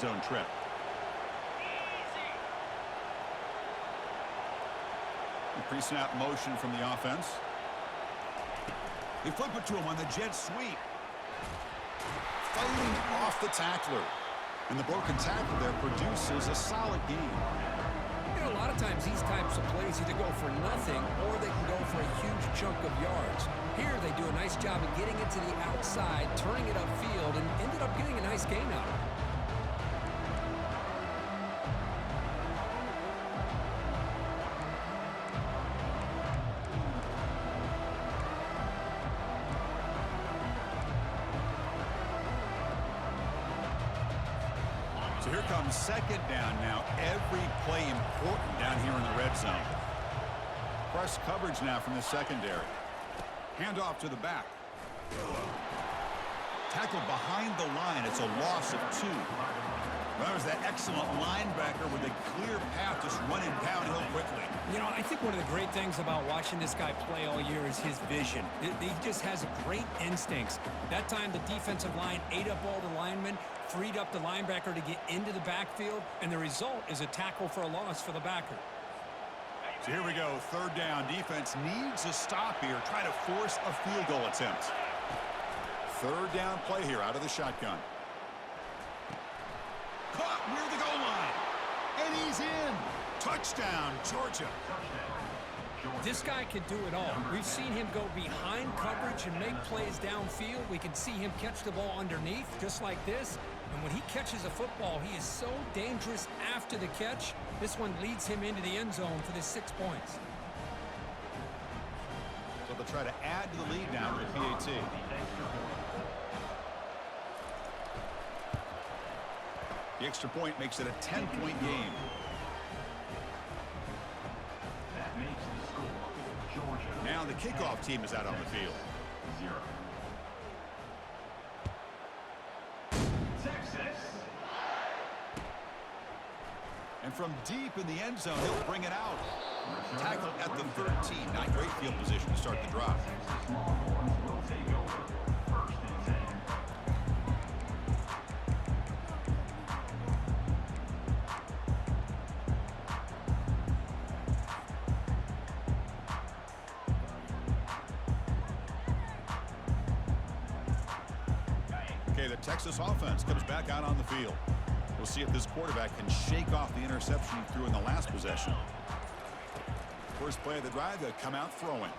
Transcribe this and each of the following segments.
zone trip. Pre-snap motion from the offense. They flip it to him on the jet sweep. Fighting off the tackler. And the broken tackle there produces a solid gain. You know, a lot of times these types of plays either go for nothing or they can go for a huge chunk of yards. Here they do a nice job of getting it to the outside, turning it upfield, and ended up getting a nice gain out of it. So here comes second down now. Every play important down here in the red zone. Press coverage now from the secondary. Handoff to the back. Tackled behind the line. It's a loss of 2. That was that excellent linebacker with a clear path just running downhill quickly. You know, I think one of the great things about watching this guy play all year is his vision. He just has great instincts. That time the defensive line ate up all the linemen, freed up the linebacker to get into the backfield, and the result is a tackle for a loss for the backer. So here we go, third down. Defense needs a stop here, try to force a field goal attempt. Third down play here out of the shotgun. Caught near the goal line. And he's in. Touchdown, Georgia. This guy can do it all. We've seen him go behind coverage and make plays downfield. We can see him catch the ball underneath, just like this. And when he catches a football, he is so dangerous after the catch. This one leads him into the end zone for the 6 points. So they'll try to add to the lead now with PAT. The extra point makes it a 10-point game. Now the kickoff team is out on the field. And from deep in the end zone, he'll bring it out. Tackled at the 13. Not great field position to start the drive. Okay, the Texas offense comes back out on the field. We'll see if this quarterback can shake off the interception he threw in the last possession. First play of the drive, they come out throwing.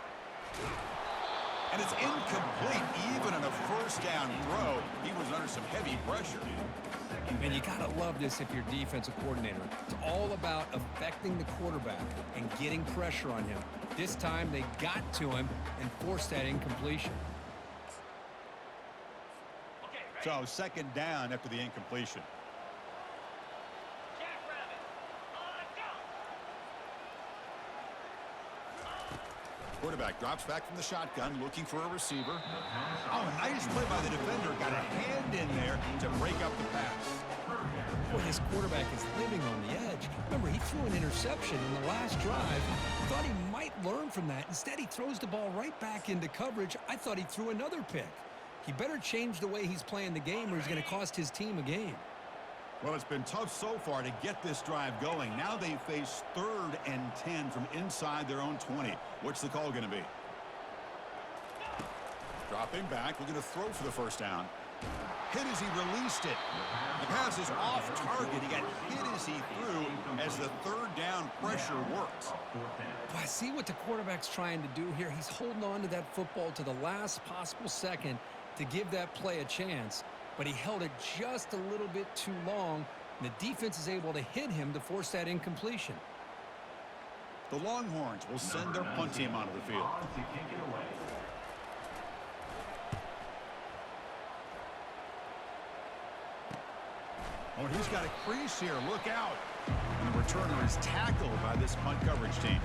And it's incomplete. Even on a first down throw, he was under some heavy pressure. Man, you got to love this if you're defensive coordinator. It's all about affecting the quarterback and getting pressure on him. This time they got to him and forced that incompletion. So second down after the incompletion. Quarterback drops back from the shotgun, looking for a receiver. Oh, nice play by the defender. Got a hand in there to break up the pass. Boy, this quarterback is living on the edge. Remember, he threw an interception in the last drive. Thought he might learn from that. Instead, he throws the ball right back into coverage. I thought he threw another pick. He better change the way he's playing the game or he's going to cost his team a game. Well, it's been tough so far to get this drive going. Now they face 3rd and 10 from inside their own 20. What's the call going to be? Dropping back, looking to throw for the first down. Hit as he released it. The pass is off target. He got hit as he threw as the third down pressure worked. Well, I see what the quarterback's trying to do here. He's holding on to that football to the last possible second to give that play a chance. But he held it just a little bit too long, and the defense is able to hit him to force that incompletion. The Longhorns will send their punt team onto the field. Oh, he's got a crease here. Look out. And the returner is tackled by this punt coverage team.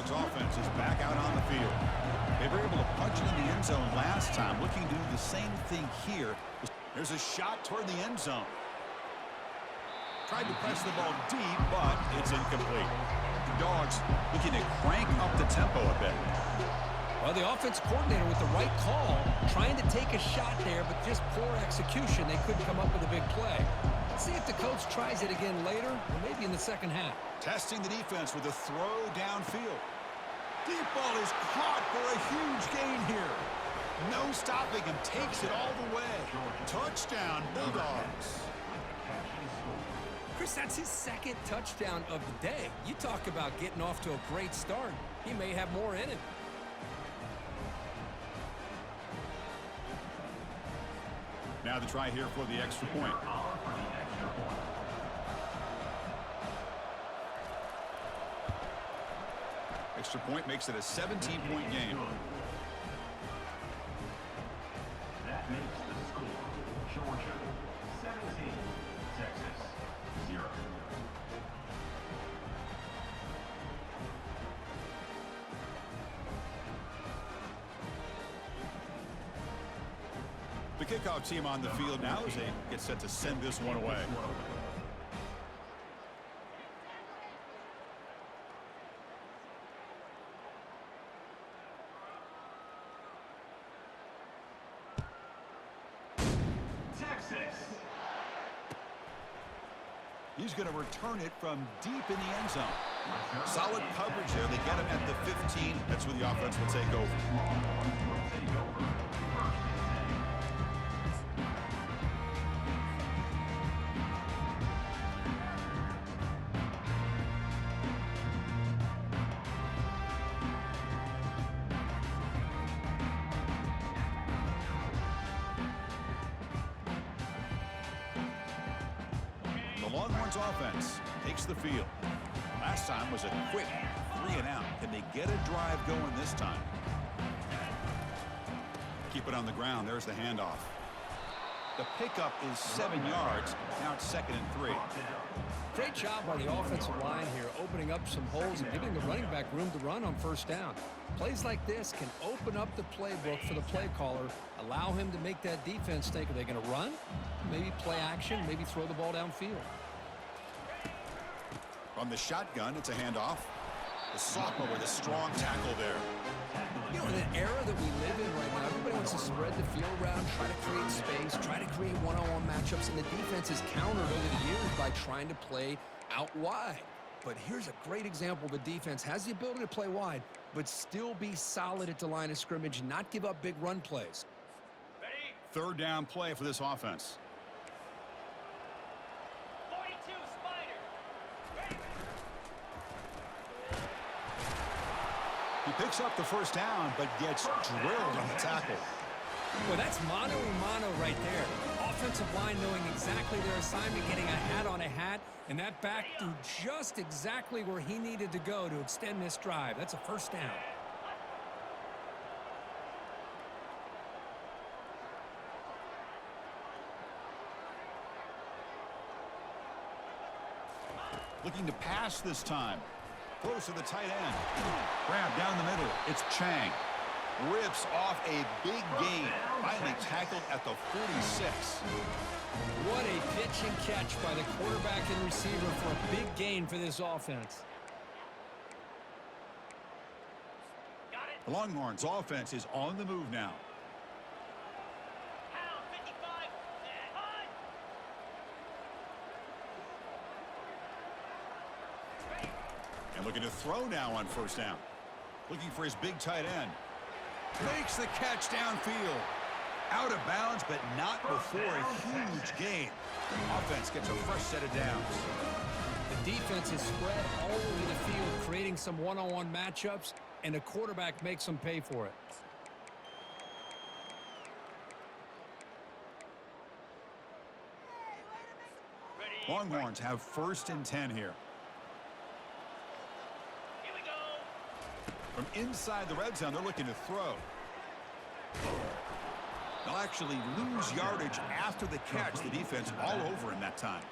Offense is back out on the field. They were able to punch it in the end end zone last time. Looking to do the same thing here. There's a shot toward the end zone. Tried to press the ball deep, but it's incomplete. The Dogs looking to crank up the tempo a bit. Well, the offense coordinator with the right call, trying to take a shot there, but just poor execution. They couldn't come up with a big play. Let's see if the coach tries it again later, or maybe in the second half. Testing the defense with a throw downfield. Deep ball is caught for a huge gain here. No stopping him. Takes it all the way. Touchdown, Bulldogs. Chris, that's his second touchdown of the day. You talk about getting off to a great start. He may have more in him. Now the try here for the extra point. Extra point makes it a 17-point game. That makes the score Georgia 17, Texas 0. The kickoff team on the field now as they get set to send this one away. Texas. He's going to return it from deep in the end zone. Solid coverage there. They get him at the 15. That's where the offense will take over. Longhorns offense takes the field. Last time was a quick 3-and-out. Can they get a drive going this time? Keep it on the ground. There's the handoff. The pickup is 7 yards. Now it's 2nd and 3. Great job by the offensive line here, opening up some holes and giving the running back room to run on first down. Plays like this can open up the playbook for the play caller, allow him to make that defense think, are they going to run? Maybe play action, maybe throw the ball downfield. From the shotgun, it's a handoff. The sophomore with a strong tackle there. You know, in an era that we live in right now, everybody wants to spread the field around, try to create space, try to create one-on-one matchups, and the defense is countered over the years by trying to play out wide. But here's a great example. The defense has the ability to play wide, but still be solid at the line of scrimmage, not give up big run plays. Third down play for this offense. 42 Spider. Ready. He picks up the first down, but gets drilled on the tackle. Well, that's mano-a-mano right there. Offensive line knowing exactly their assignment, getting a hat on a hat, and that back threw just exactly where he needed to go to extend this drive. That's a first down. Looking to pass this time. Close to the tight end. Grab down the middle. It's Chang. Rips off a big gain. Finally tackled at the 46. What a pitch and catch by the quarterback and receiver for a big gain for this offense. Got it. The Longhorns offense is on the move now. Pound 55. High. Ready. And looking to throw now on first down. Looking for his big tight end. Makes the catch downfield. Out of bounds, but not before a huge gain. Offense gets a fresh set of downs. The defense is spread all over the field, creating some one-on-one matchups, and the quarterback makes them pay for it. Ready. Longhorns have 1st and 10 here. Here we go. From inside the red zone, they're looking to throw. They'll actually lose yardage after the catch. The defense all over him that time.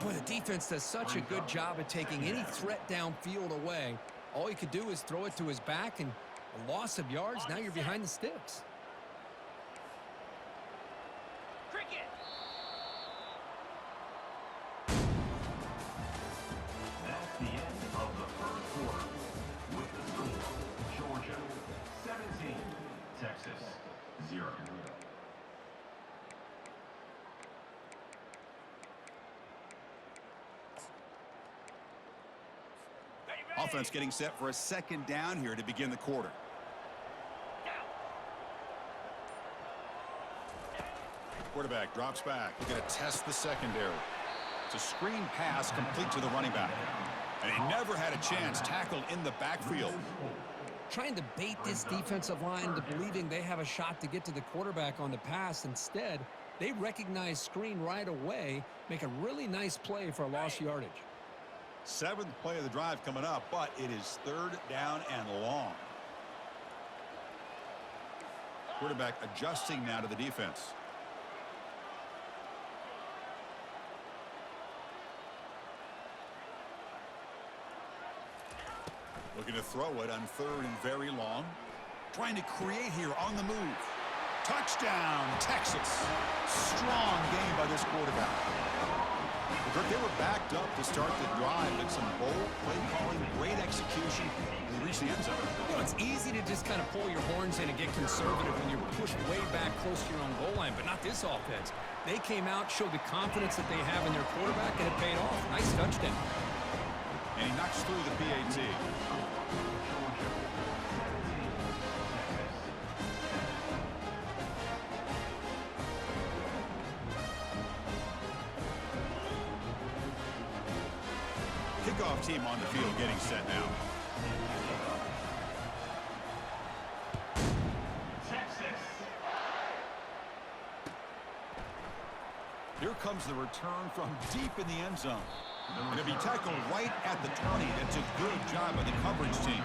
Boy, the defense does such a good job at taking any threat downfield away. All you could do is throw it to his back, and a loss of yards, now you're behind the sticks. Georgia 17, Texas 0. Offense getting set for a second down here to begin the quarter. Quarterback drops back. We're going to test the secondary. It's a screen pass complete to the running back. And he never had a chance tackled in the backfield. Trying to bait this defensive line into believing they have a shot to get to the quarterback on the pass. Instead, they recognize screen right away, make a really nice play for a lost yardage. Seventh play of the drive coming up, but it is third down and long. Quarterback adjusting now to the defense. Looking to throw it on third and very long. Trying to create here on the move. Touchdown, Texas. Strong game by this quarterback. They were backed up to start the drive, but some bold play calling, great execution, and they reached the end zone. You know, it's easy to just kind of pull your horns in and get conservative when you're pushed way back close to your own goal line, but not this offense. They came out, showed the confidence that they have in their quarterback, and it paid off. Nice touchdown. And he knocks through the PAT. Kickoff team on the field getting set now. Texas. Here comes the return from deep in the end zone. And to be tackled right at the 20. That's a good job by the coverage team.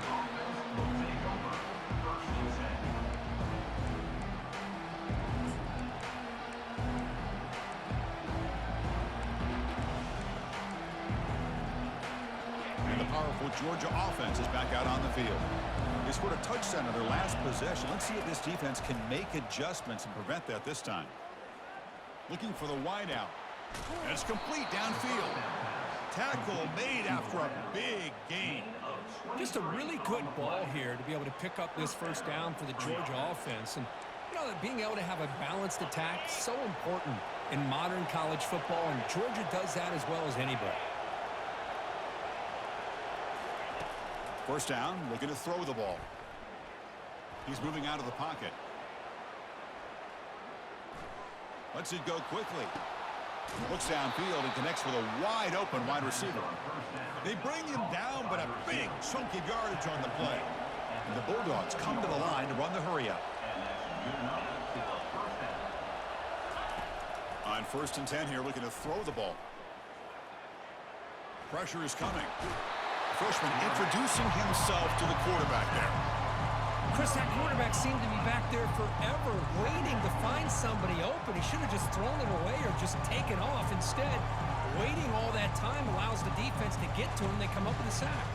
And the powerful Georgia offense is back out on the field. They scored a touchdown on their last possession. Let's see if this defense can make adjustments and prevent that this time. Looking for the wideout. And it's complete downfield. Tackle made after a big gain. Just a really good ball here to be able to pick up this first down for the Georgia offense. And, you know, being able to have a balanced attack, so important in modern college football, and Georgia does that as well as anybody. First down, looking to throw the ball. He's moving out of the pocket. Lets it go quickly. Looks downfield and connects with a wide-open wide receiver. They bring him down, but a big chunk of yardage on the play. And the Bulldogs come to the line to run the hurry-up. On 1st and 10 here, looking to throw the ball. Pressure is coming. Freshman introducing himself to the quarterback there. Chris, that quarterback seemed to be back there forever, waiting to find somebody open. He should have just thrown it away or just taken off. Instead, waiting all that time allows the defense to get to him. They come up with a sack.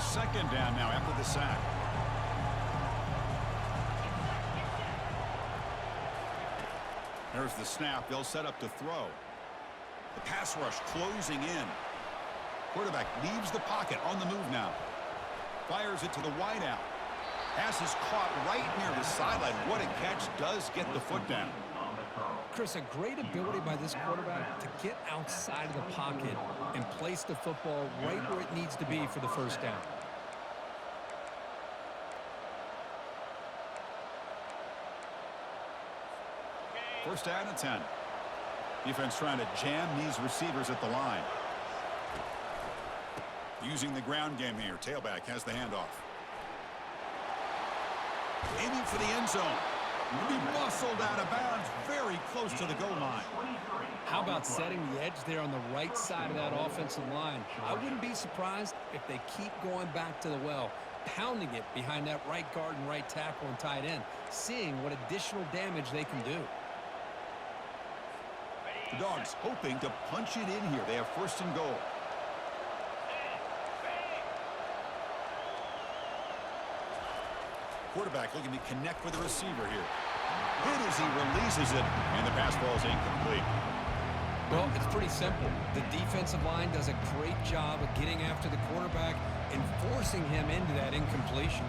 Second down now after the sack. There's the snap. They'll set up to throw. The pass rush closing in. Quarterback leaves the pocket on the move now. Fires it to the wideout. Pass is caught right near the sideline. What a catch. Does get the foot down. Chris, a great ability by this quarterback to get outside of the pocket and place the football right where it needs to be for the first down. First down and 10. Defense trying to jam these receivers at the line. Using the ground game here. Tailback has the handoff. Aiming for the end zone. Be muscled out of bounds very close to the goal line. How about setting the edge there on the right side of that offensive line? I wouldn't be surprised if they keep going back to the well, pounding it behind that right guard and right tackle and tight end, seeing what additional damage they can do. The Dogs hoping to punch it in here. They have 1st and goal. Quarterback looking to connect with the receiver here. Hit as he releases it, and the pass ball is incomplete. Well, it's pretty simple. The defensive line does a great job of getting after the quarterback and forcing him into that incompletion.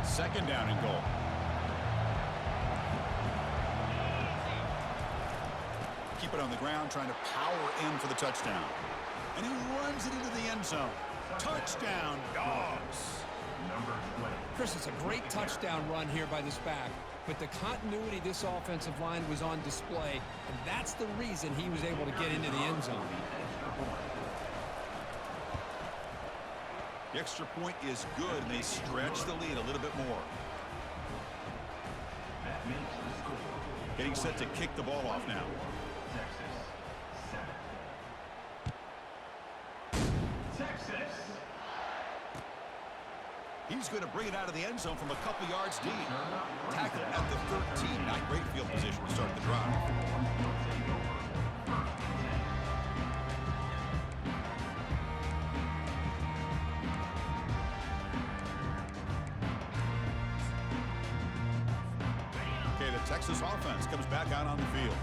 Second down and goal. Keep it on the ground, trying to power in for the touchdown. And he runs it into the end zone. Touchdown, Dogs. Number 20. Chris, it's a great touchdown run here by this back, but the continuity of this offensive line was on display, and that's the reason he was able to get into the end zone. The extra point is good, and they stretch the lead a little bit more. That makes the score. Getting set to kick the ball off now. Texas 7. Texas. He's going to bring it out of the end zone from a couple yards deep. Tackle at the 13. Not great field position to start the drive. Okay, the Texas offense comes back out on the field.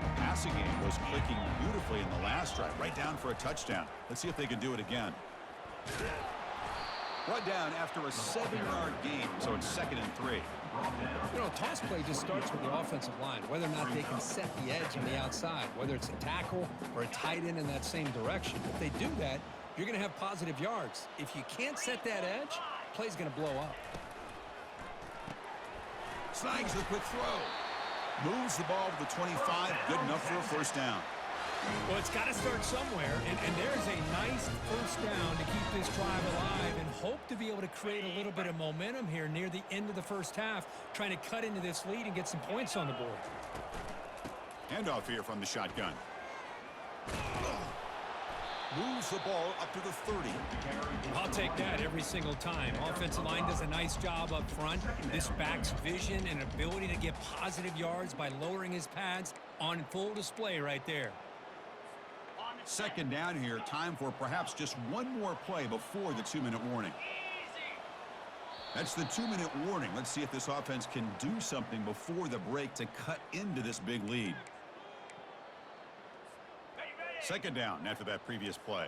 The passing game was clicking beautifully in the last drive, right down for a touchdown. Let's see if they can do it again. Brought down after a 7-yard gain, so it's 2nd and 3. You know, toss play just starts with the offensive line, whether or not they can set the edge on the outside, whether it's a tackle or a tight end in that same direction. If they do that, you're going to have positive yards. If you can't set that edge, play's going to blow up. Snags the quick throw. Moves the ball to the 25. Good enough for a first down. Well, it's got to start somewhere, and there's a nice first down to keep this drive alive and hope to be able to create a little bit of momentum here near the end of the first half, trying to cut into this lead and get some points on the board. Handoff here from the shotgun. Moves the ball up to the 30. I'll take that every single time. Offensive line does a nice job up front. This back's vision and ability to get positive yards by lowering his pads on full display right there. Second down here. Time for perhaps just one more play before the 2-minute warning. That's the 2-minute warning. Let's see if this offense can do something before the break to cut into this big lead. Second down after that previous play.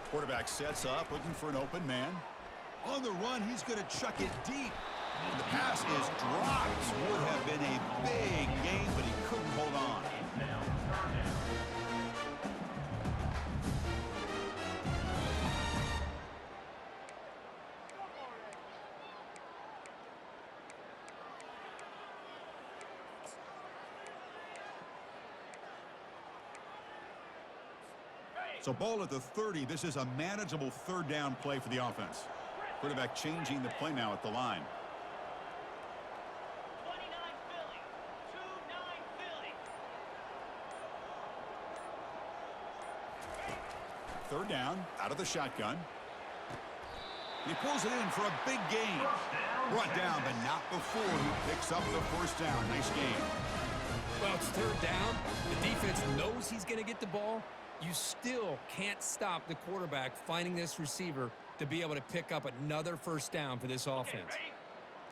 Quarterback sets up, looking for an open man. On the run, he's going to chuck it deep. And the pass is dropped. Would have been a big gain, but he couldn't hold on. So ball at the 30. This is a manageable third down play for the offense. Quarterback changing the play now at the line. 29 Philly. 2-9 Philly. Third down, out of the shotgun. He pulls it in for a big gain. Brought down, but not before he picks up the first down. Nice game. Well, it's third down. The defense knows he's going to get the ball. You still can't stop the quarterback finding this receiver to be able to pick up another first down for this offense.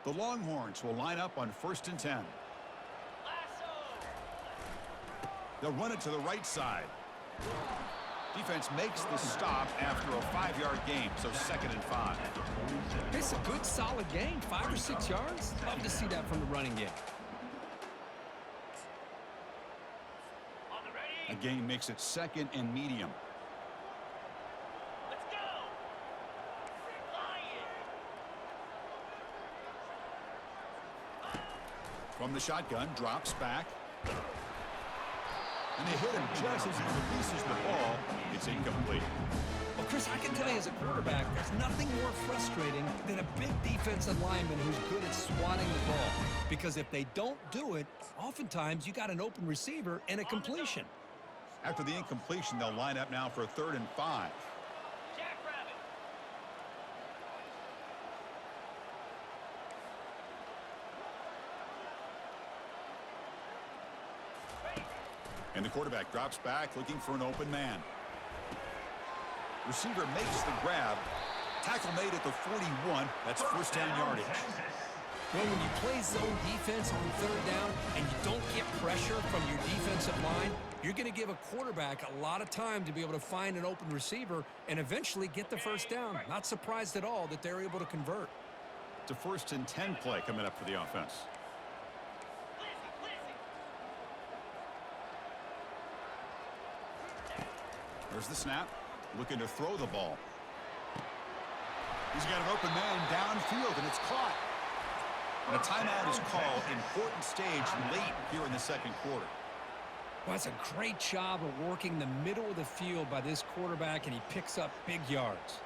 The Longhorns will line up on 1st and 10. They'll run it to the right side. Defense makes the stop after a 5-yard gain, so 2nd and 5. It's a good, solid gain, 5 or 6 yards. Love to see that from the running game. A gain makes it 2nd and medium. Let's go. From the shotgun, drops back. And they hit him just as he releases the ball. It's incomplete. Well, Chris, I can tell you as a quarterback, there's nothing more frustrating than a big defensive lineman who's good at swatting the ball. Because if they don't do it, oftentimes you got an open receiver and a completion. After the incompletion, they'll line up now for a 3rd and 5. Jackrabbit. And the quarterback drops back looking for an open man. Receiver makes the grab. Tackle made at the 41. That's first down yardage. Well, when you play zone defense on third down and you don't get pressure from your defensive line, you're going to give a quarterback a lot of time to be able to find an open receiver and eventually get the first down. Not surprised at all that they're able to convert. It's a 1st and 10 play coming up for the offense. There's the snap. Looking to throw the ball. He's got an open man downfield, and it's caught. And a timeout is called. Important stage late here in the second quarter. Well, that's a great job of working the middle of the field by this quarterback, and he picks up big yards.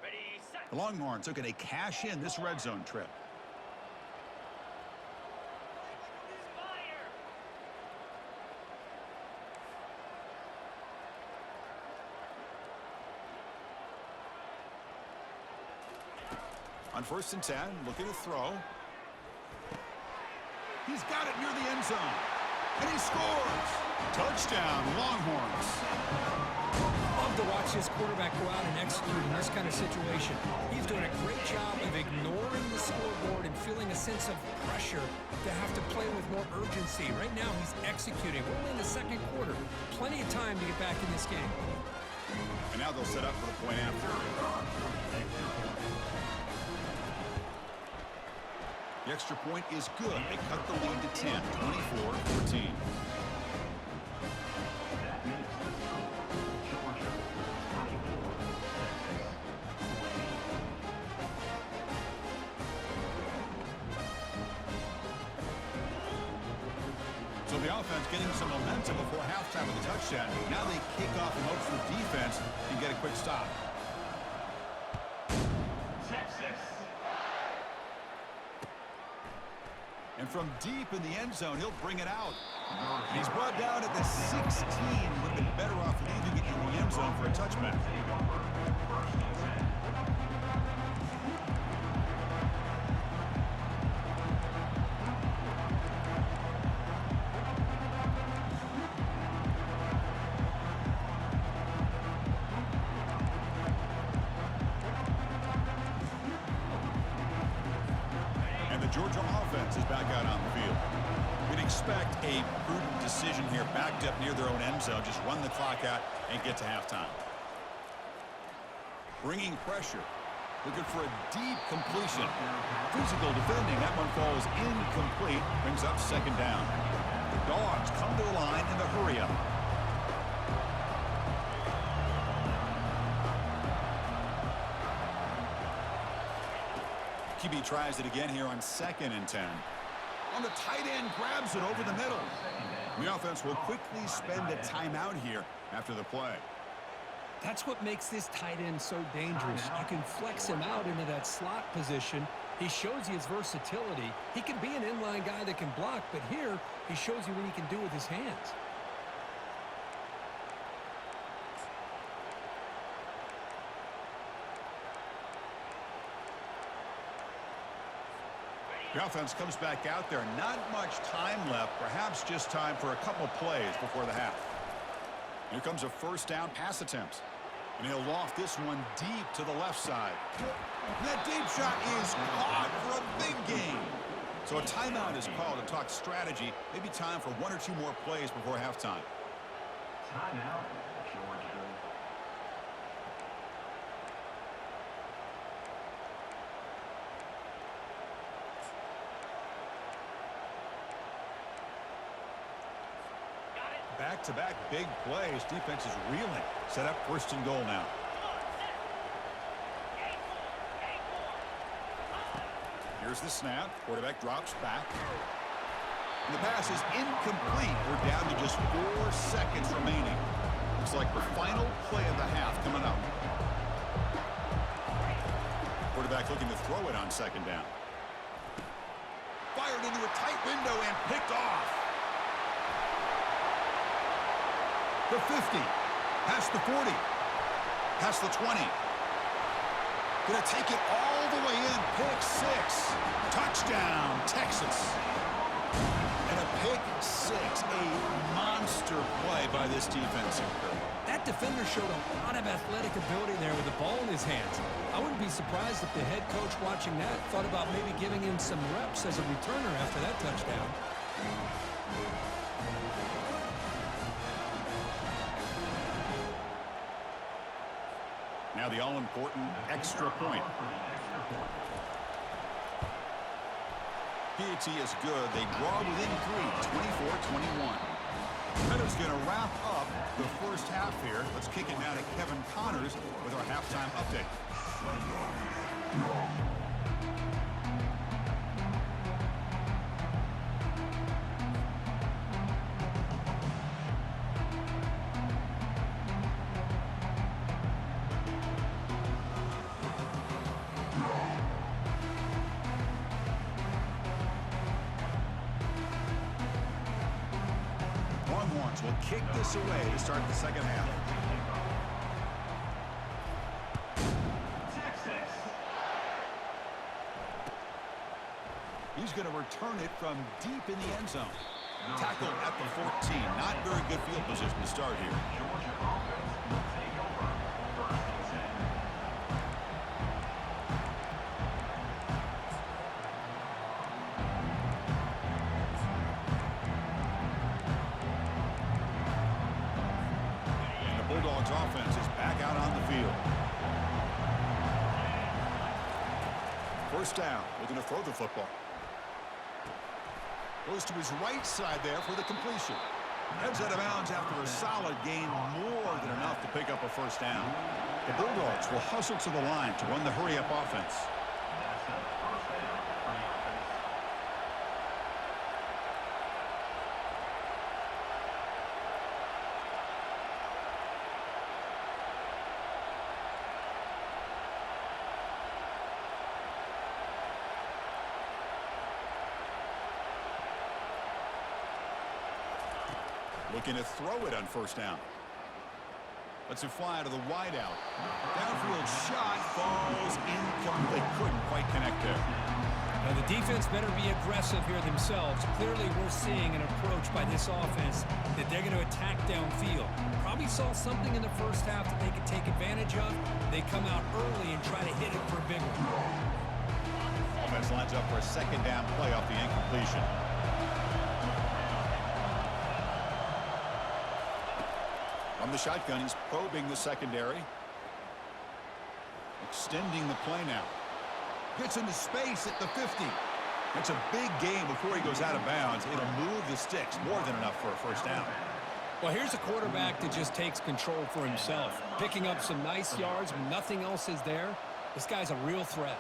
Ready, set. The Longhorns looking to cash in this red zone trip. Fire. On 1st and 10, looking to throw. He's got it near the end zone. And he scores! Touchdown, Longhorns. Love to watch this quarterback go out and execute in this kind of situation. He's doing a great job of ignoring the scoreboard and feeling a sense of pressure to have to play with more urgency. Right now, he's executing. We're only in the second quarter. Plenty of time to get back in this game. And now they'll set up for the point after. The extra point is good. They cut the lead to 10, 24-14. That makes the score Georgia 24, Texas 20. So the offense getting some momentum before halftime with the touchdown. Now they kick off and hope for defense and get a quick stop. Texas. And from deep in the end zone, he'll bring it out. And he's brought down at the 16. Would have been better off leaving it in the end zone for a touchback. And the Georgia offense is back out on the field. We'd expect a prudent decision here, backed up near their own end zone. Just run the clock out and get to halftime. Bringing pressure. Looking for a deep completion. Physical defending. That one falls incomplete. Brings up second down. The Dogs come to the line in the hurry-up. QB tries it again here on 2nd and 10. On the tight end, grabs it over the middle. The offense will quickly spend a timeout here after the play. That's what makes this tight end so dangerous. You can flex him out into that slot position. He shows you his versatility. He can be an inline guy that can block, but here he shows you what he can do with his hands. The offense comes back out there. Not much time left. Perhaps just time for a couple plays before the half. Here comes a first down pass attempt. And he'll loft this one deep to the left side. That deep shot is caught for a big gain. So a timeout is called to talk strategy. Maybe time for one or two more plays before halftime. Timeout, Georgia. Back-to-back big plays. Defense is reeling. Set up 1st and goal now. Here's the snap. Quarterback drops back. And the pass is incomplete. We're down to just 4 seconds remaining. Looks like the final play of the half coming up. Quarterback looking to throw it on 2nd down. Fired into a tight window and picked off. The 50. Past the 40. Past the 20. Gonna take it all the way in. Pick six. Touchdown, Texas. And a pick six. A monster play by this defense. That defender showed a lot of athletic ability there with the ball in his hands. I wouldn't be surprised if the head coach watching that thought about maybe giving him some reps as a returner after that touchdown. Now the all-important extra point. PAT is good. They draw within 3, 24-21. Meadows going to wrap up the first half here. Let's kick it now to Kevin Connors with our halftime update. Longhorns will kick this away to start the second half. He's going to return it from deep in the end zone. Tackle at the 14. Not very good field position to start here. Georgia offense will take over 1st and 10. And the Bulldogs offense is back out on the field. First down. We're going to throw the football. Goes to his right side there for the completion. Heads out of bounds after a solid gain, more than enough to pick up a first down. The Bulldogs will hustle to the line to run the hurry-up offense. That's a first down for the offense. Looking to throw it on first down. Lets it fly to the wideout. Downfield shot falls incomplete. Couldn't quite connect there. Now the defense better be aggressive here themselves. Clearly we're seeing an approach by this offense that they're going to attack downfield. Probably saw something in the first half that they could take advantage of. They come out early and try to hit it for a big one. Offense lines up for a second down play off the incompletion. From the shotgun, he's probing the secondary. Extending the play now. Gets into space at the 50. It's a big gain before he goes out of bounds. It'll move the sticks more than enough for a first down. Well, here's a quarterback that just takes control for himself. Picking up some nice yards when nothing else is there. This guy's a real threat.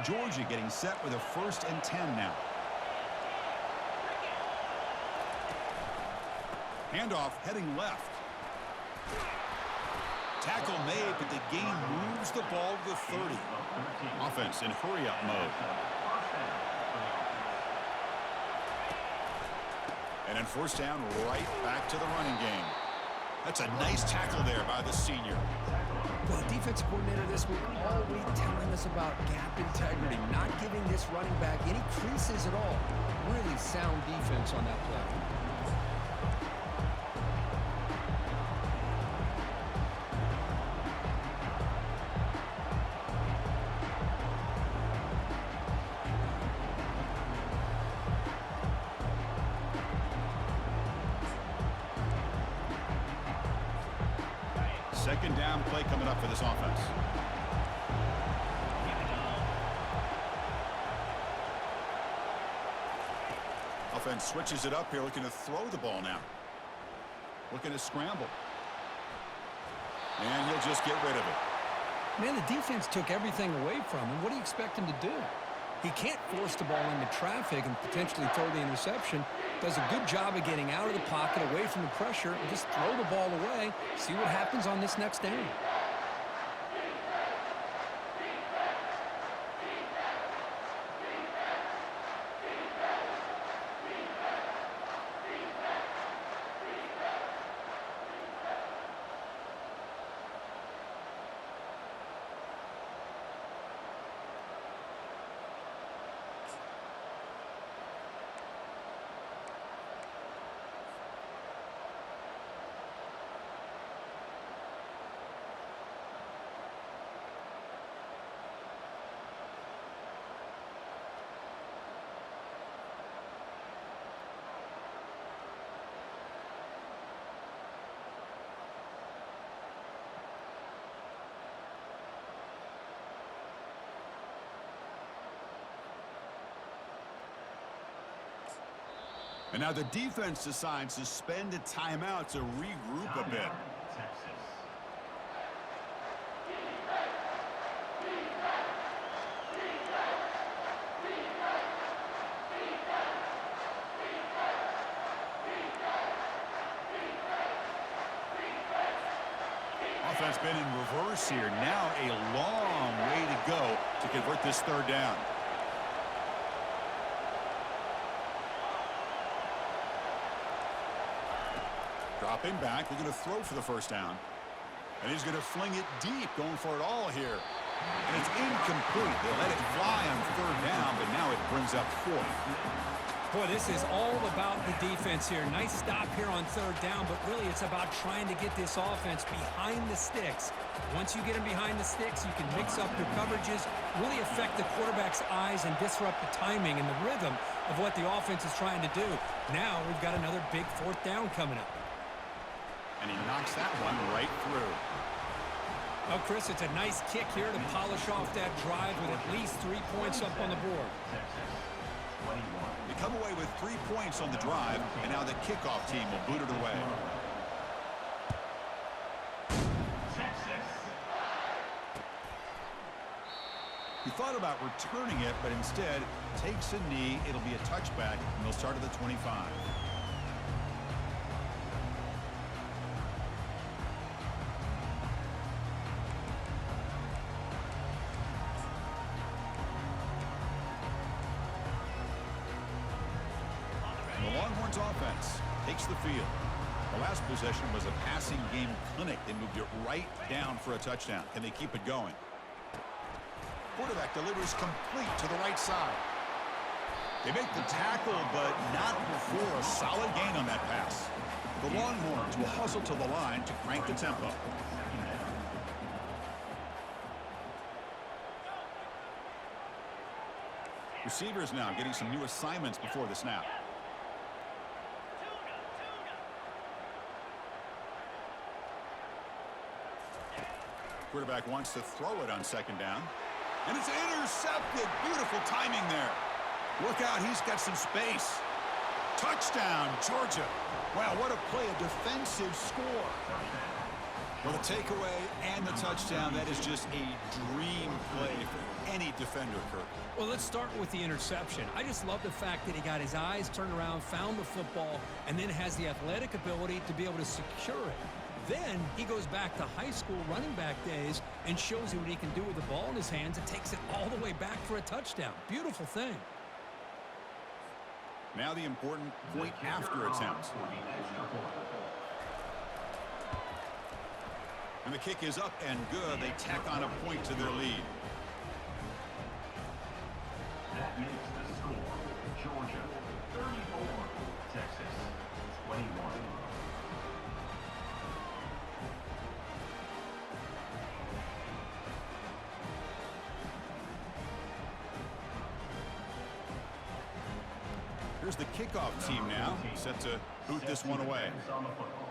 Georgia getting set with a 1st and 10 now. Handoff heading left. Tackle made, but the gain moves the ball to the 30. Offense in hurry-up mode. And then first down, right back to the running game. That's a nice tackle there by the senior. Well, the defense coordinator this week all week telling us about gap integrity, not giving this running back any creases at all. Really sound defense on that play. Second down play coming up for this offense. Offense switches it up here, looking to throw the ball now. Looking to scramble. And he'll just get rid of it. Man, the defense took everything away from him. What do you expect him to do? He can't force the ball into traffic and potentially throw the interception. Does a good job of getting out of the pocket, away from the pressure, and just throw the ball away. See what happens on this next down. And now the defense decides to spend a timeout to regroup a bit. Texas. Offense been in reverse here. Now a long way to go to convert this third down. Dropping back. They're going to throw for the first down. And he's going to fling it deep, going for it all here. And it's incomplete. They let it fly on third down, but now it brings up fourth. Boy, this is all about the defense here. Nice stop here on third down, but really it's about trying to get this offense behind the sticks. Once you get them behind the sticks, you can mix up your coverages, really affect the quarterback's eyes and disrupt the timing and the rhythm of what the offense is trying to do. Now we've got another big fourth down coming up. And he knocks that one right through. Oh, Chris, it's a nice kick here to polish off that drive with at least 3 points up on the board. Texas. 21. They come away with 3 points on the drive, and now the kickoff team will boot it away. Texas. He thought about returning it, but instead takes a knee. It'll be a touchback, and they'll start at the 25. The Longhorns offense takes the field. The last possession was a passing game clinic. They moved it right down for a touchdown. Can they keep it going? Quarterback delivers complete to the right side. They make the tackle, but not before a solid gain on that pass. The Longhorns will hustle to the line to crank the tempo. Receivers now getting some new assignments before the snap. Quarterback wants to throw it on second down. And it's intercepted. Beautiful timing there. Look out, he's got some space. Touchdown, Georgia. Wow, what a play, a defensive score. Well, the takeaway and the touchdown, that is just a dream play for any defender, Kirk. Well, let's start with the interception. I just love the fact that he got his eyes turned around, found the football, and then has the athletic ability to be able to secure it. Then he goes back to high school running back days and shows you what he can do with the ball in his hands and takes it all the way back for a touchdown. Beautiful thing. Now the important point after attempt. And the kick is up and good. They tack on a point to their lead. That makes the score. Georgia 34, Texas 21. Here's the kickoff team now, set to boot this one away. On the football.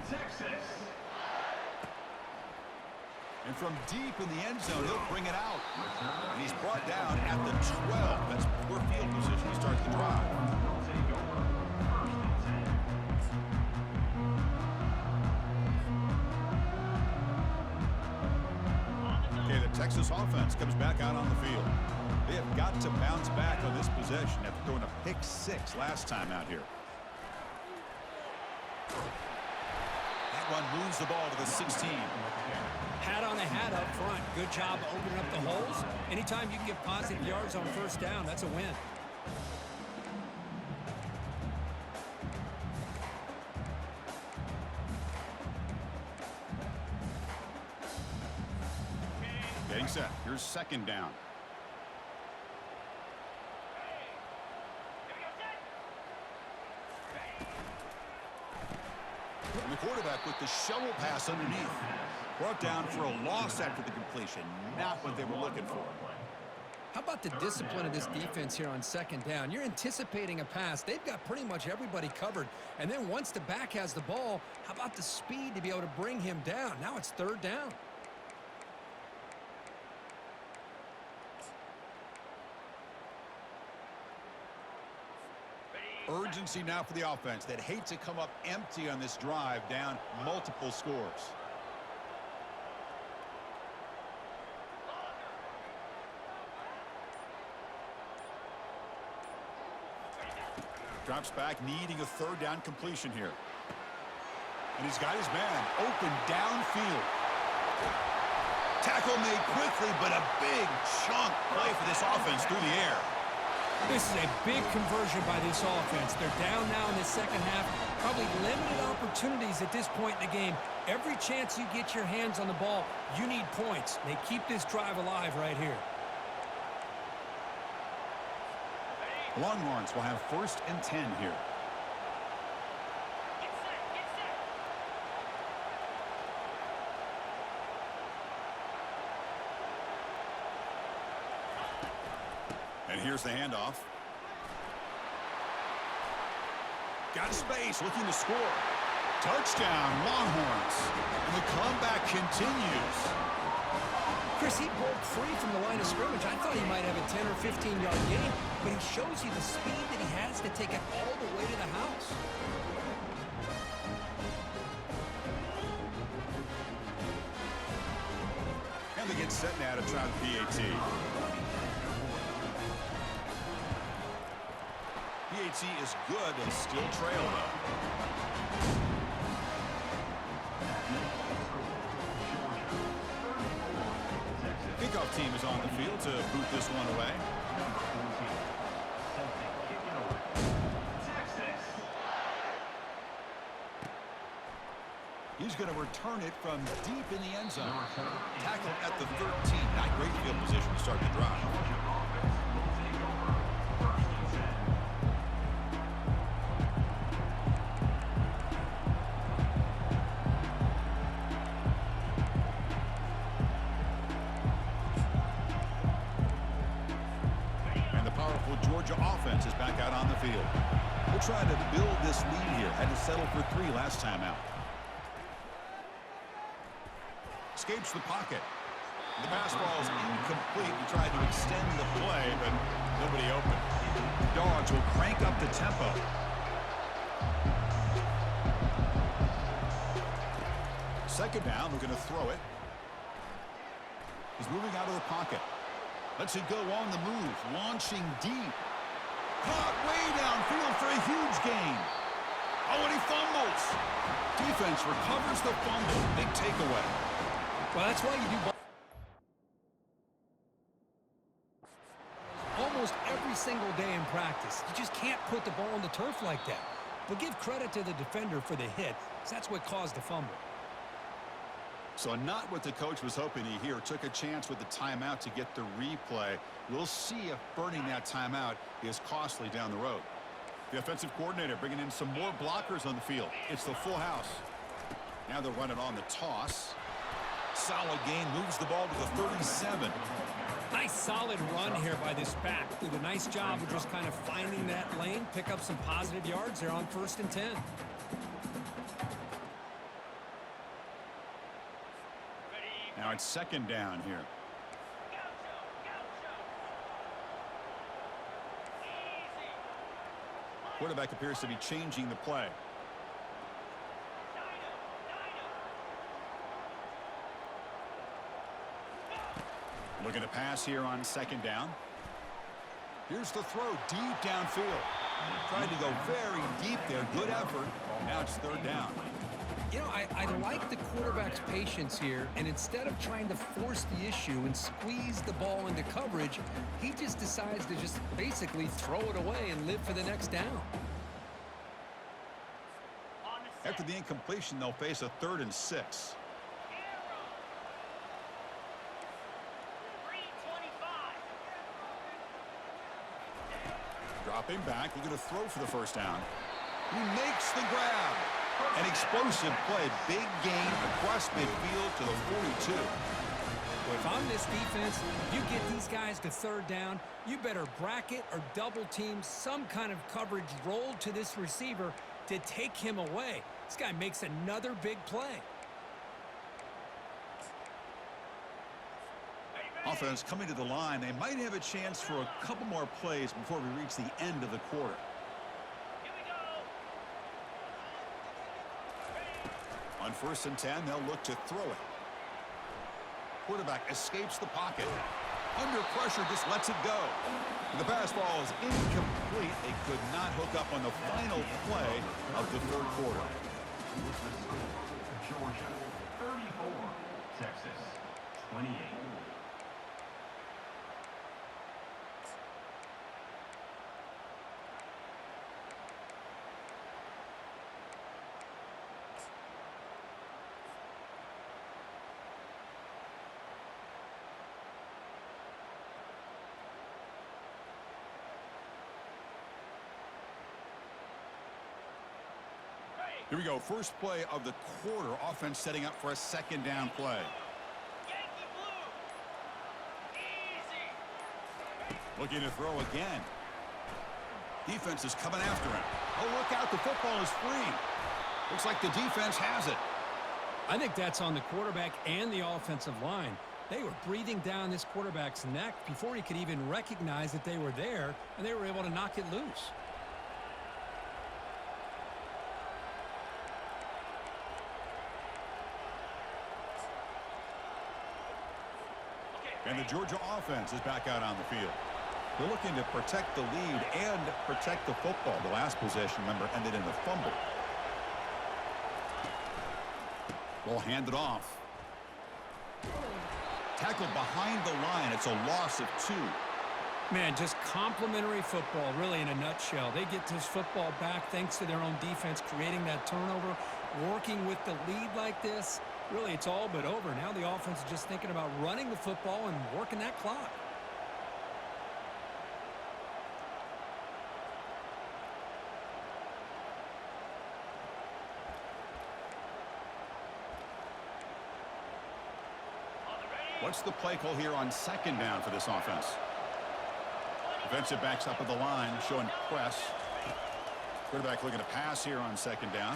Texas. And from deep in the end zone, he'll bring it out. And he's brought down at the 12. That's poor field position to start the drive. Will take over. First and 10. Okay, the Texas offense comes back out on the field. They have got to bounce back on this possession after throwing a pick six last time out here. That one moves the ball to the 16. Hat on a hat up front. Good job opening up the holes. Anytime you can get positive yards on first down, that's a win. Getting set. Here's second down. And the quarterback with the shovel pass underneath. Brought down for a loss after the completion. Not what they were looking for. How about the discipline of this defense here on second down? You're anticipating a pass. They've got pretty much everybody covered. And then once the back has the ball, how about the speed to be able to bring him down? Now it's third down. Urgency now for the offense that hate to come up empty on this drive, down multiple scores. Drops back, needing a third down completion here. And he's got his man open downfield. Tackle made quickly, but a big chunk play for this offense through the air. This is a big conversion by this offense. They're down now in the second half. Probably limited opportunities at this point in the game. Every chance you get your hands on the ball, you need points. They keep this drive alive right here. Longhorns will have 1st and 10 here. Get set, get set. And here's the handoff. Got space, looking to score. Touchdown, Longhorns. And the comeback continues. Chris, he broke free from the line of scrimmage. I thought he might have a 10 or 15-yard gain, but he shows you the speed that he has to take it all the way to the house. And they get set now to try the PAT. PAT is good and still trail, though. Kickoff team is on the field to boot this one away. He's going to return it from deep in the end zone. Tackle at the 13. Not great field position to start the drive. Georgia offense is back out on the field. They're trying to build this lead here. Had to settle for 3 last time out. Escapes the pocket. The pass ball is incomplete. He tried to extend the play, but nobody open. The Dogs will crank up the tempo. Second down, they're going to throw it. He's moving out of the pocket. Lets it go on the move, launching deep. Caught way downfield for a huge gain. Oh, and he fumbles. Defense recovers the fumble. Big takeaway. Well, that's why you do almost every single day in practice. You just can't put the ball on the turf like that. But give credit to the defender for the hit, because that's what caused the fumble. So not what the coach was hoping to hear. Took a chance with the timeout to get the replay. We'll see if burning that timeout is costly down the road. The offensive coordinator bringing in some more blockers on the field. It's the full house. Now they're running on the toss. Solid gain, moves the ball to the 37. Nice solid run here by this back. Did a nice job of just kind of finding that lane, pick up some positive yards there on 1st and 10. Now it's second down here. Quarterback appears to be changing the play. Looking to pass here on second down. Here's the throw deep downfield. Tried to go very deep there. Good effort. Now it's third down. You know, I like the quarterback's patience here, and instead of trying to force the issue and squeeze the ball into coverage, he just decides to just basically throw it away and live for the next down. After the incompletion, they'll face a 3rd and 6. Dropping back, looking to throw for the first down. He makes the grab. An explosive play, big gain across midfield to the 42. Well, if I'm this defense, you get these guys to third down, you better bracket or double team some kind of coverage roll to this receiver to take him away. This guy makes another big play. Offense coming to the line. They might have a chance for a couple more plays before we reach the end of the quarter. On 1st and 10, they'll look to throw it. Quarterback escapes the pocket. Under pressure, just lets it go. The pass ball is incomplete. They could not hook up on the final play of the third quarter. Georgia 34, Texas 28. Here we go. First play of the quarter. Offense setting up for a second down play. Yankee blue. Easy. Looking to throw again. Defense is coming after him. Oh, look out. The football is free. Looks like the defense has it. I think that's on the quarterback and the offensive line. They were breathing down this quarterback's neck before he could even recognize that they were there, and they were able to knock it loose. And the Georgia offense is back out on the field. They're looking to protect the lead and protect the football. The last possession, remember, ended in a fumble. Ball handed off. Tackled behind the line. It's a loss of 2. Man, just complimentary football, really, in a nutshell. They get this football back thanks to their own defense, creating that turnover, working with the lead like this. Really, it's all but over. Now the offense is just thinking about running the football and working that clock. What's the play call here on second down for this offense? Defensive backs up at the line, showing press. Quarterback looking to pass here on second down.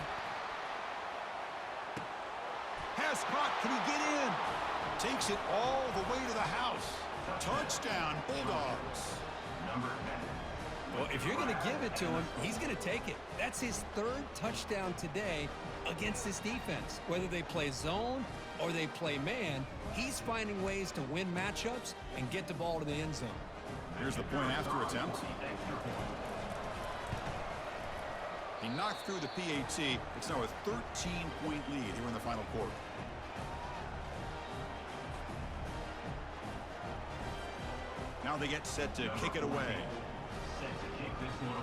Pass caught. Can he get in? Takes it all the way to the house. Touchdown, Bulldogs. Number 10. Well, if you're going to give it to him, he's going to take it. That's his 3rd touchdown today against this defense. Whether they play zone or they play man, he's finding ways to win matchups and get the ball to the end zone. Here's the point after attempt. He knocked through the PAT. It's now a 13-point lead here in the final quarter. Now they get set to kick it away. Set to kick this one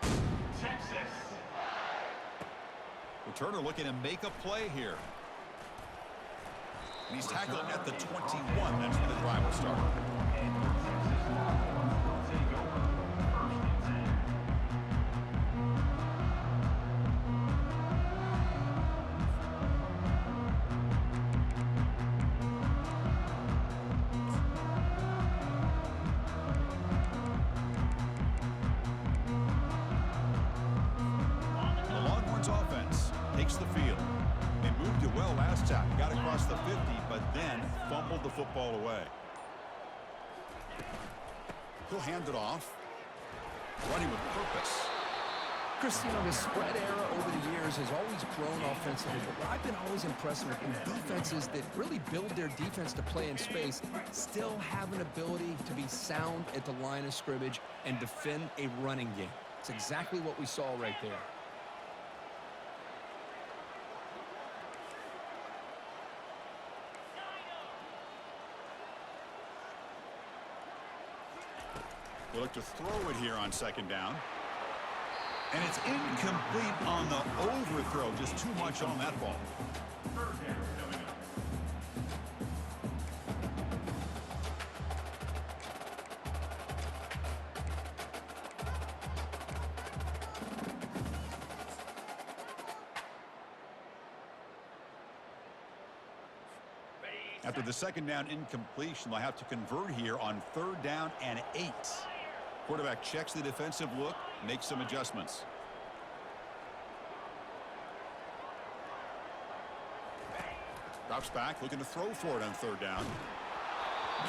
away. Texas. Returner looking to make a play here. And he's tackled at the 21. That's where the drive will start. The Longhorns offense takes the field. They moved it well last time. Got across the 50, but then fumbled the football away. He'll hand it off. Running with purpose. Chris, you know, the spread era over the years has always grown offensively, but I've been always impressed with defenses that really build their defense to play in space, still have an ability to be sound at the line of scrimmage and defend a running game. It's exactly what we saw right there. They look to throw it here on second down. And it's incomplete on the overthrow. Just too much on that ball. After the second down incompletion, they'll have to convert here on 3rd down and 8. Quarterback checks the defensive look, makes some adjustments. Drops back, looking to throw for it on 3rd down.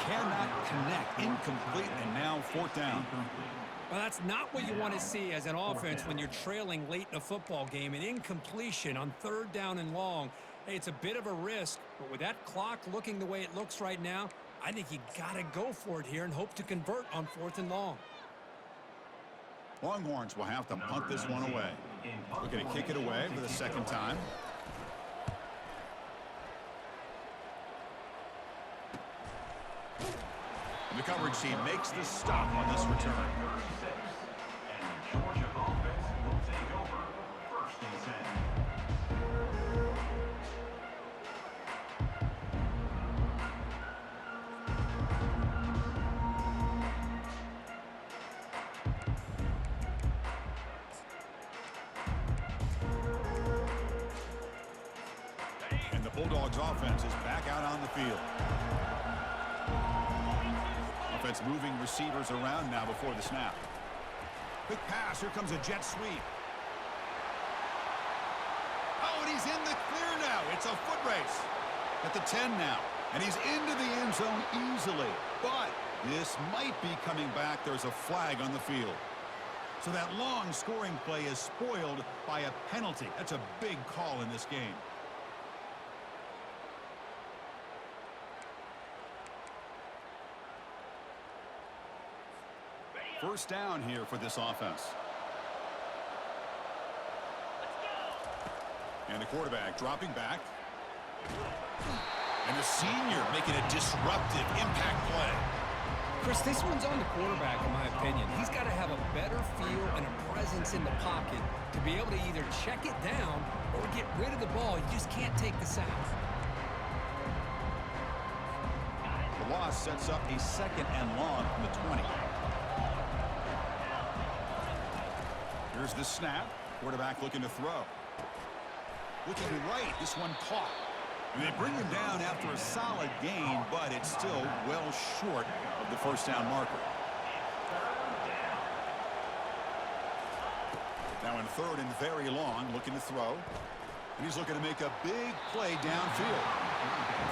Cannot connect, incomplete, and now 4th down. Well, that's not what you want to see as an offense when you're trailing late in a football game. An incompletion on 3rd down and long. Hey, it's a bit of a risk, but with that clock looking the way it looks right now, I think you got to go for it here and hope to convert on 4th and long. Longhorns will have to punt this one away. Looking to kick it away for the 2nd time. And the coverage team makes the stop on this return. And the Georgia offense will take over 1st and 10. And the Bulldogs offense is back out on the field. Offense moving receivers around now before the snap. Quick pass. Here comes a jet sweep. Oh, and he's in the clear now. It's a foot race at the 10 now. And he's into the end zone easily. But this might be coming back. There's a flag on the field. So that long scoring play is spoiled by a penalty. That's a big call in this game. First down here for this offense. And the quarterback dropping back. And the senior making a disruptive impact play. Chris, this one's on the quarterback, in my opinion. He's got to have a better feel and a presence in the pocket to be able to either check it down or get rid of the ball. You just can't take the sack. The loss sets up a 2nd and long from the 20. Here's the snap. Quarterback looking to throw. Looking right. This one caught. And they bring him down after a solid gain, but it's still well short of the 1st down marker. Now in 3rd and very long, looking to throw. And he's looking to make a big play downfield.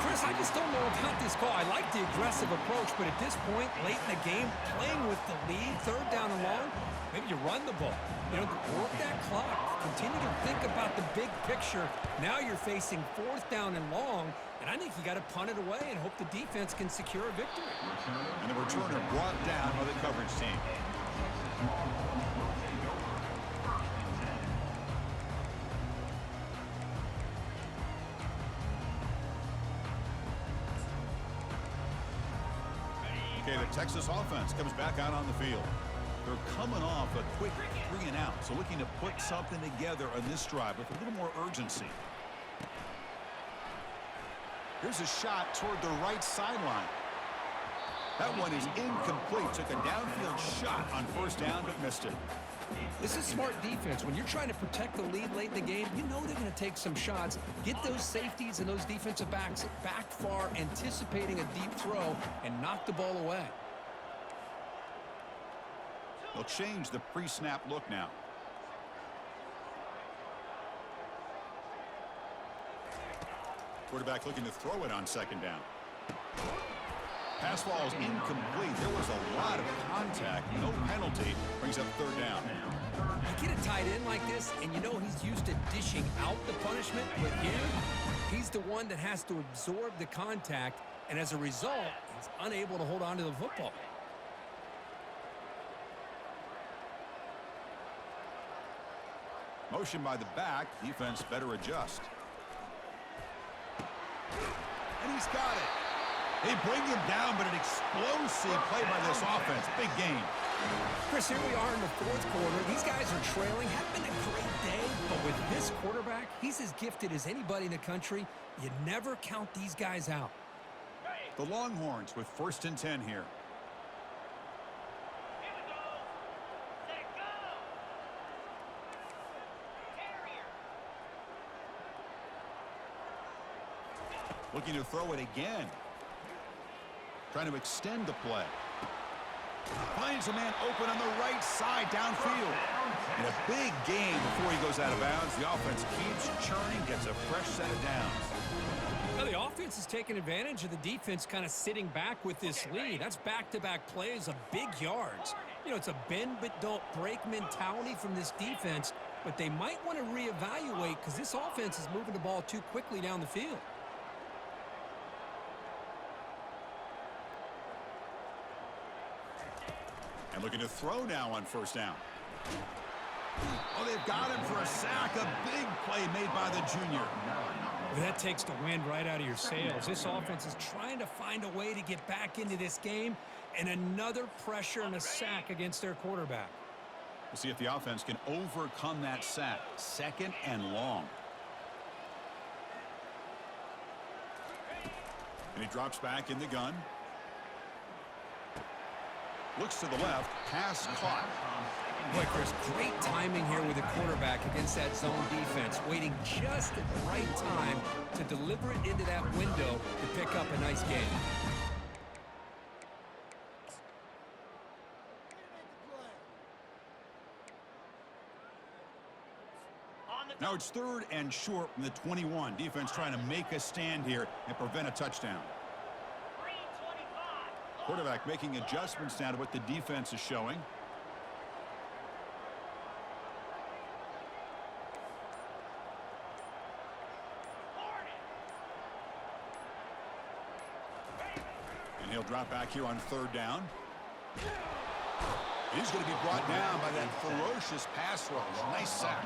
Chris, I just don't know about this call. I like the aggressive approach, but at this point, late in the game, playing with the lead, 3rd down and long, maybe you run the ball. You know, work that clock. Continue to think about the big picture. Now you're facing 4th down and long, and I think you got to punt it away and hope the defense can secure a victory. And the returner brought down by the coverage team. Okay, the Texas offense comes back out on the field. They're coming off a quick 3 and out, so looking to put something together on this drive with a little more urgency. Here's a shot toward the right sideline. That one is incomplete. Took a downfield shot on 1st down, but missed it. This is smart defense. When you're trying to protect the lead late in the game, you know they're going to take some shots. Get those safeties and those defensive backs back far, anticipating a deep throw, and knock the ball away. They'll change the pre-snap look now. Quarterback looking to throw it on 2nd down. Pass ball is incomplete. There was a lot of contact. No penalty. Brings up 3rd down. You get a tight end like this, and you know he's used to dishing out the punishment, but here, he's the one that has to absorb the contact, and as a result, he's unable to hold on to the football. Motion by the back. Defense better adjust. And he's got it. They bring him down, but an explosive play by this offense. Big game. Chris, here we are in the 4th quarter. These guys are trailing. Having a great day, but with this quarterback, he's as gifted as anybody in the country. You never count these guys out. The Longhorns with 1st and 10 here. Looking to throw it again. Trying to extend the play. Finds a man open on the right side downfield. And a big game before he goes out of bounds. The offense keeps churning, gets a fresh set of downs. Now, the offense offense is taking advantage of the defense kind of sitting back with this lead. That's back-to-back plays of big yards. You know, it's a bend but don't break mentality from this defense, but they might want to reevaluate because this offense is moving the ball too quickly down the field. And looking to throw now on first down. Oh, they've got him for a sack. A big play made by the junior. Well, that takes the wind right out of your sails. This offense is trying to find a way to get back into this game, and another pressure and a sack against their quarterback. We'll see if the offense can overcome that sack. 2nd and long. And he drops back in the gun. Looks to the left. Pass caught. Boy, Chris, great timing here with the quarterback against that zone defense, waiting just at the right time to deliver it into that window to pick up a nice gain. Now it's 3rd and short from the 21. Defense trying to make a stand here and prevent a touchdown. Quarterback making adjustments now to what the defense is showing. And he'll drop back here on 3rd down. He's going to be brought down by that ferocious pass rush. Nice sack.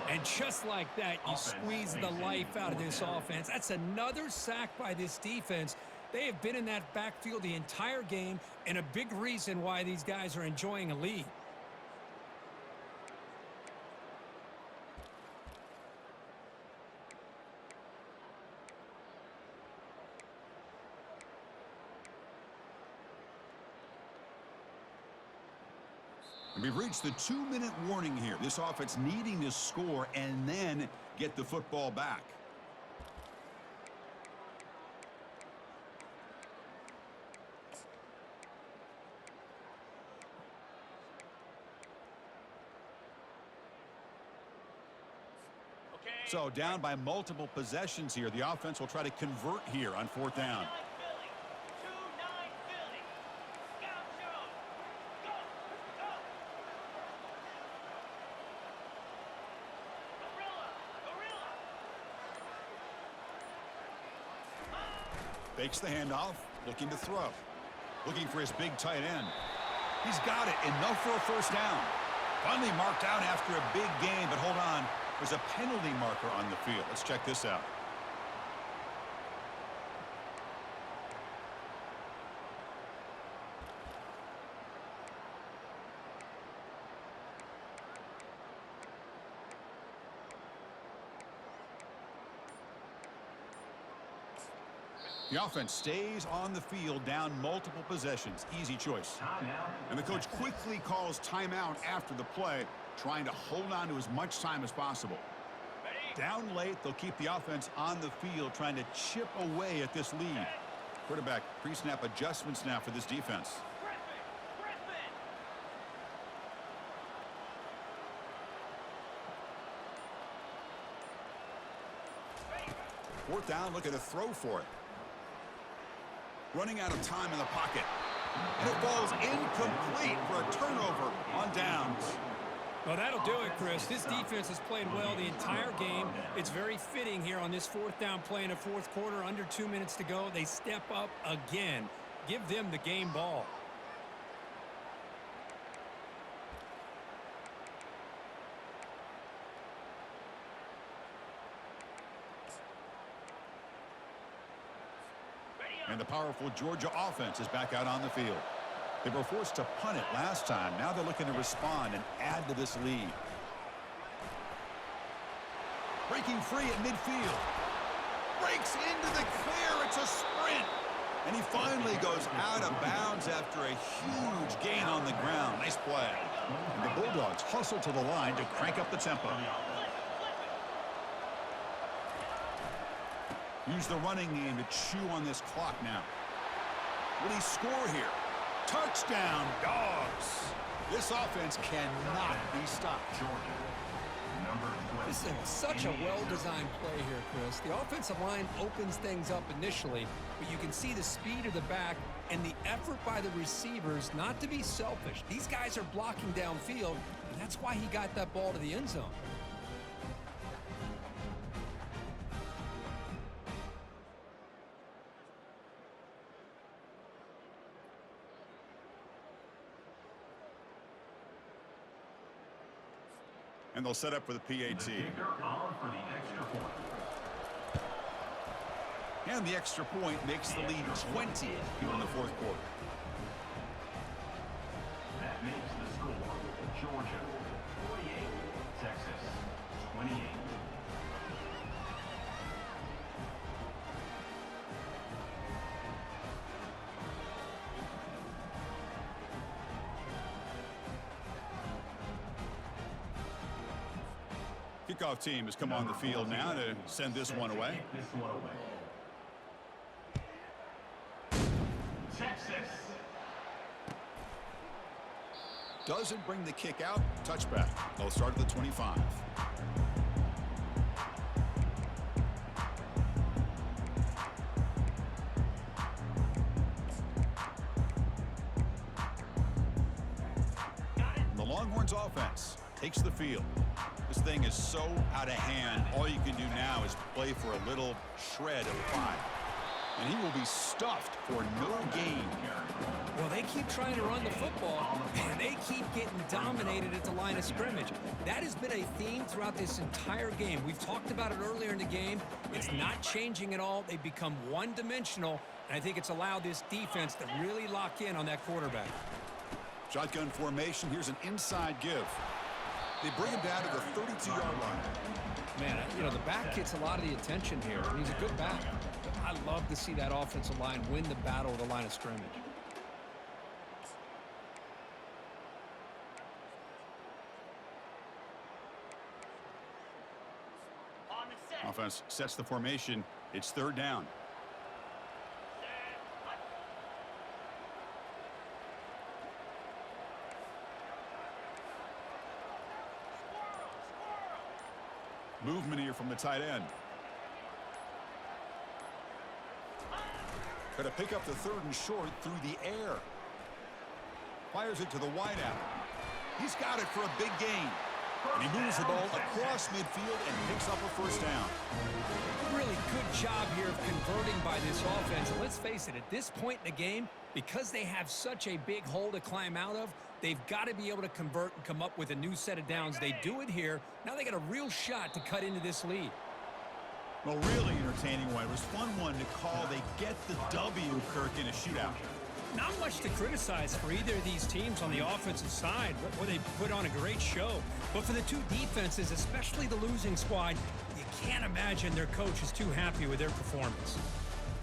And just like that, you squeeze the life out of this offense. That's another sack by this defense. They have been in that backfield the entire game, and a big reason why these guys are enjoying a lead. And we've reached the 2-minute warning here. This offense needing to score and then get the football back. So down by multiple possessions here. The offense will try to convert here on 4th down. Fakes the handoff, looking to throw. Looking for his big tight end. He's got it, enough for a first down. Finally marked out after a big gain, but hold on. There's a penalty marker on the field. Let's check this out. The offense stays on the field down multiple possessions. Easy choice. And the coach quickly calls timeout after the play, trying to hold on to as much time as possible. Down late, they'll keep the offense on the field, trying to chip away at this lead. Quarterback pre-snap adjustments now for this defense. 4th down, looking to throw for it. Running out of time in the pocket. And it falls incomplete for a turnover on downs. Well, that'll do it, Chris. This defense has played well the entire game. It's very fitting here on this 4th down play in the 4th quarter. Under 2 minutes to go. They step up again. Give them the game ball. And the powerful Georgia offense is back out on the field. They were forced to punt it last time. Now they're looking to respond and add to this lead. Breaking free at midfield. Breaks into the clear. It's a sprint. And he finally goes out of bounds after a huge gain on the ground. Nice play. And the Bulldogs hustle to the line to crank up the tempo. Use the running game to chew on this clock now. Will he score here? Touchdown, Dogs. This offense cannot be stopped. Georgia, number 12. This is such a well-designed play here, Chris. The offensive line opens things up initially, but you can see the speed of the back and the effort by the receivers not to be selfish. These guys are blocking downfield, and that's why he got that ball to the end zone. And they'll set up for the PAT. Kicker on for the extra point. And the extra point makes the lead 20 here in the fourth quarter. That makes the score Georgia 48, Texas 28. Kickoff team has come on the field now to send this one away. Take this one away. Texas. Doesn't bring the kick out. Touchback. They'll start at the 25. The Longhorns offense takes the field. This thing is so out of hand. All you can do now is play for a little shred of fire. And he will be stuffed for no gain. Well, they keep trying to run the football, and they keep getting dominated at the line of scrimmage. That has been a theme throughout this entire game. We've talked about it earlier in the game. It's not changing at all. They've become one-dimensional, and I think it's allowed this defense to really lock in on that quarterback. Shotgun formation. Here's an inside give. They bring him down to the 32-yard line. Man, you know, the back gets a lot of the attention here. He's a good back. But I love to see that offensive line win the battle of the line of scrimmage. On the set. Offense sets the formation. It's third down. Movement here from the tight end. Going to pick up the third and short through the air. Fires it to the wideout. He's got it for a big gain. And he moves the ball across midfield and picks up a first down. Really good job here of converting by this offense. And let's face it, at this point in the game, because they have such a big hole to climb out of, they've got to be able to convert and come up with a new set of downs. They do it here. Now they got a real shot to cut into this lead. Well, really entertaining one. It was fun one to call. They get the W, Kirk, in a shootout. Not much to criticize for either of these teams on the offensive side, where they put on a great show. But for the two defenses, especially the losing squad, you can't imagine their coach is too happy with their performance.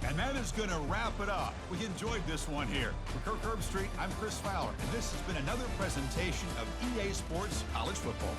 And that is going to wrap it up. We enjoyed this one here. For Kirk Herbstreit, I'm Chris Fowler, and this has been another presentation of EA Sports College Football.